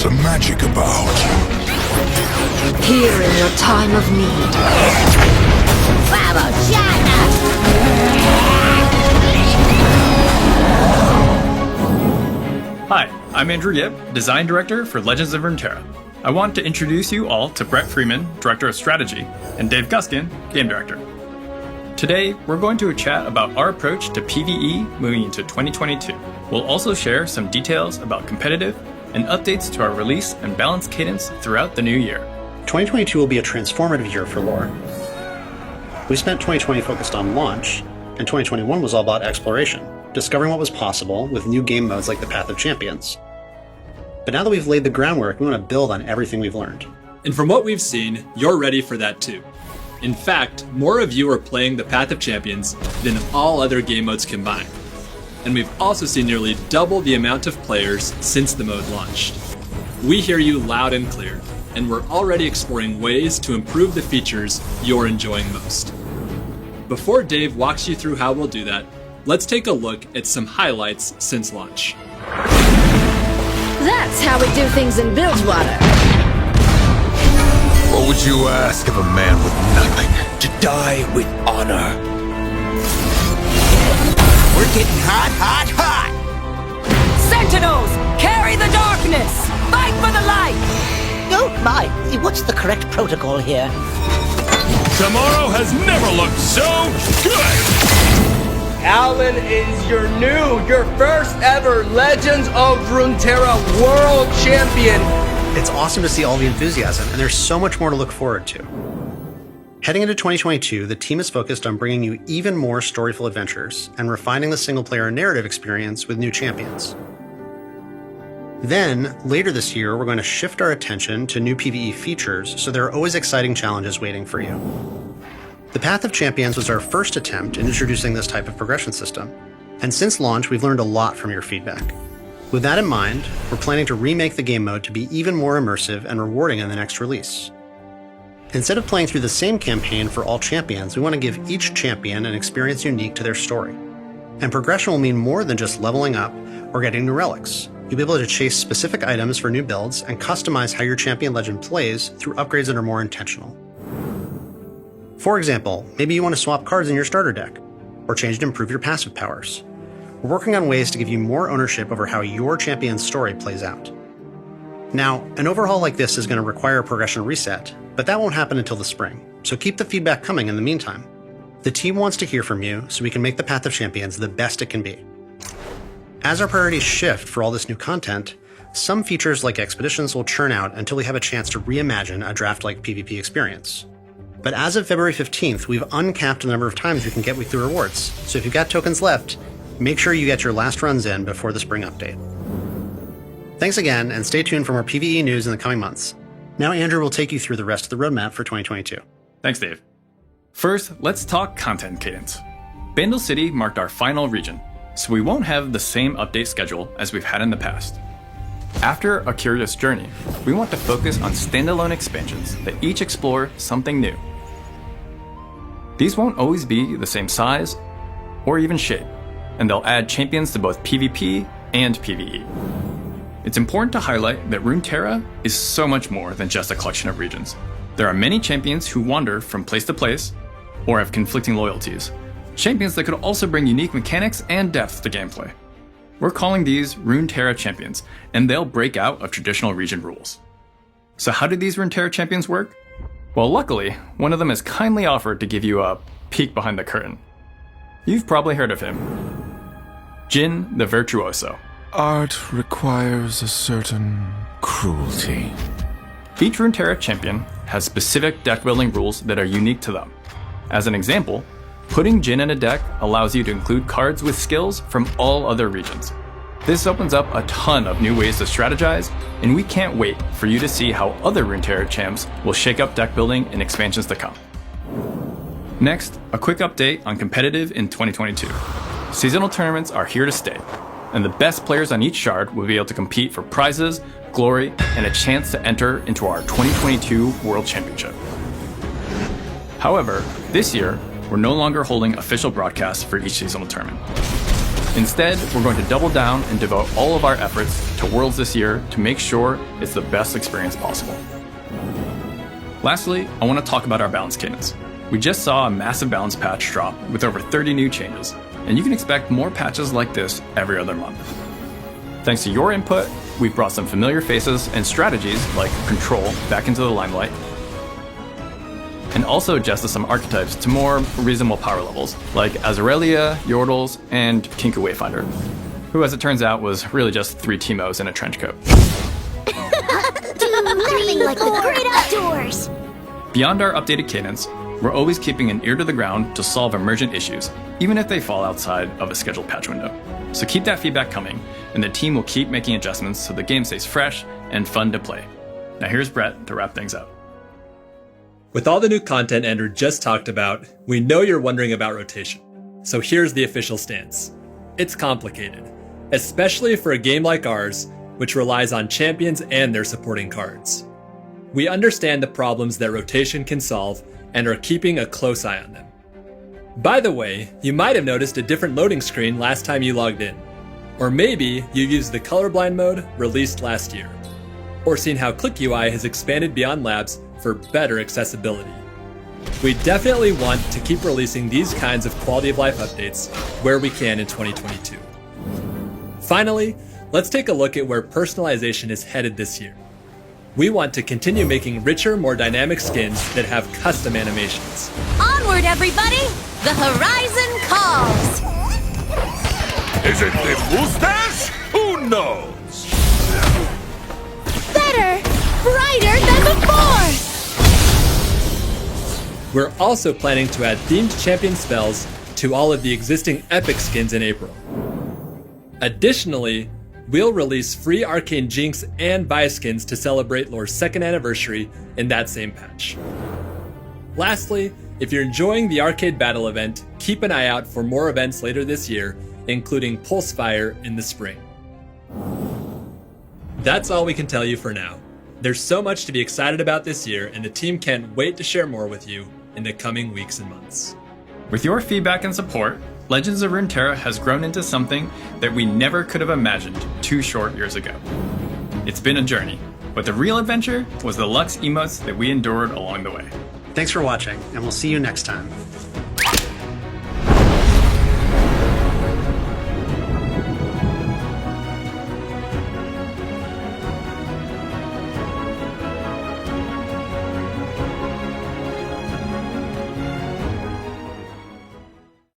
some magic about. Here in your time of need. Bravo, Hi, I'm Andrew Yip, Design Director for Legends of Runeterra. I want to introduce you all to Brett Freeman, Director of Strategy, and Dave Guskin, Game Director. Today, we're going to chat about our approach to PvE moving into 2022. We'll also share some details about competitive and updates to our release and balance cadence throughout the new year. 2022 will be a transformative year for lore. We spent 2020 focused on launch, and 2021 was all about exploration, discovering what was possible with new game modes like the Path of Champions. But now that we've laid the groundwork, we want to build on everything we've learned. And from what we've seen, you're ready for that too. In fact, more of you are playing the Path of Champions than all other game modes combined. And we've also seen nearly double the amount of players since the mode launched. We hear you loud and clear, and we're already exploring ways to improve the features you're enjoying most. Before Dave walks you through how we'll do that, let's take a look at some highlights since launch. That's how we do things in Bilgewater. What would you ask of a man with nothing? To die with honor. We're getting hot, hot, hot! Sentinels, carry the darkness! Fight for the light! Oh my, what's the correct protocol here? Tomorrow has never looked so good! Alan is your first ever Legends of Runeterra World Champion. It's awesome to see all the enthusiasm, and there's so much more to look forward to. Heading into 2022, the team is focused on bringing you even more storyful adventures and refining the single-player narrative experience with new champions. Then, later this year, we're going to shift our attention to new PvE features, so there are always exciting challenges waiting for you. The Path of Champions was our first attempt in introducing this type of progression system, and since launch, we've learned a lot from your feedback. With that in mind, we're planning to remake the game mode to be even more immersive and rewarding in the next release. Instead of playing through the same campaign for all champions, we want to give each champion an experience unique to their story. And progression will mean more than just leveling up or getting new relics. You'll be able to chase specific items for new builds and customize how your champion legend plays through upgrades that are more intentional. For example, maybe you want to swap cards in your starter deck, or change to improve your passive powers. We're working on ways to give you more ownership over how your champion's story plays out. Now, an overhaul like this is going to require a progression reset, but that won't happen until the spring, so keep the feedback coming in the meantime. The team wants to hear from you so we can make the Path of Champions the best it can be. As our priorities shift for all this new content, some features like expeditions will churn out until we have a chance to reimagine a draft-like PvP experience. But as of February 15th, we've uncapped the number of times we can get weekly rewards, so if you've got tokens left, make sure you get your last runs in before the spring update. Thanks again, and stay tuned for more PvE news in the coming months. Now Andrew will take you through the rest of the roadmap for 2022. Thanks, Dave. First, let's talk content cadence. Bandle City marked our final region, so we won't have the same update schedule as we've had in the past. After A Curious Journey, we want to focus on standalone expansions that each explore something new. These won't always be the same size or even shape, and they'll add champions to both PvP and PvE. It's important to highlight that Runeterra is so much more than just a collection of regions. There are many champions who wander from place to place or have conflicting loyalties, champions that could also bring unique mechanics and depth to gameplay. We're calling these Runeterra Champions, and they'll break out of traditional region rules. So how do these Runeterra Champions work? Well, luckily, one of them has kindly offered to give you a peek behind the curtain. You've probably heard of him. Jin the Virtuoso. Art requires a certain cruelty. Each Runeterra champion has specific deck building rules that are unique to them. As an example, putting Jin in a deck allows you to include cards with skills from all other regions. This opens up a ton of new ways to strategize, and we can't wait for you to see how other Runeterra champs will shake up deck building in expansions to come. Next, a quick update on competitive in 2022. Seasonal tournaments are here to stay, and the best players on each shard will be able to compete for prizes, glory, and a chance to enter into our 2022 World Championship. However, this year, we're no longer holding official broadcasts for each seasonal tournament. Instead, we're going to double down and devote all of our efforts to Worlds this year to make sure it's the best experience possible. Lastly, I want to talk about our balance cadence. We just saw a massive balance patch drop with over 30 new changes, and you can expect more patches like this every other month. Thanks to your input, we've brought some familiar faces and strategies like Control back into the limelight, and also adjusted some archetypes to more reasonable power levels, like Azarelia, Yordles, and Kinku Wayfinder, who as it turns out was really just 3 Teemos in a trench coat. Nothing like the great outdoors! Beyond our updated cadence, we're always keeping an ear to the ground to solve emergent issues, even if they fall outside of a scheduled patch window. So keep that feedback coming, and the team will keep making adjustments so the game stays fresh and fun to play. Now here's Brett to wrap things up. With all the new content Andrew just talked about, we know you're wondering about rotation. So here's the official stance. It's complicated, especially for a game like ours, which relies on champions and their supporting cards. We understand the problems that rotation can solve and are keeping a close eye on them. By the way, you might have noticed a different loading screen last time you logged in. Or maybe you used the colorblind mode released last year. Or seen how Click UI has expanded beyond labs for better accessibility. We definitely want to keep releasing these kinds of quality of life updates where we can in 2022. Finally, let's take a look at where personalization is headed this year. We want to continue making richer, more dynamic skins that have custom animations. Onward, everybody! The horizon calls! Is it the mustache? Who knows? Better! Brighter than before! We're also planning to add themed champion spells to all of the existing epic skins in April. Additionally, we'll release free Arcane Jinx and Vi skins to celebrate Lore's 2nd anniversary in that same patch. Lastly, if you're enjoying the Arcade Battle event, keep an eye out for more events later this year, including Pulsefire in the spring. That's all we can tell you for now. There's so much to be excited about this year, and the team can't wait to share more with you in the coming weeks and months. With your feedback and support, Legends of Runeterra has grown into something that we never could have imagined 2 short years ago. It's been a journey, but the real adventure was the Lux emotes that we endured along the way. Thanks for watching, and we'll see you next time.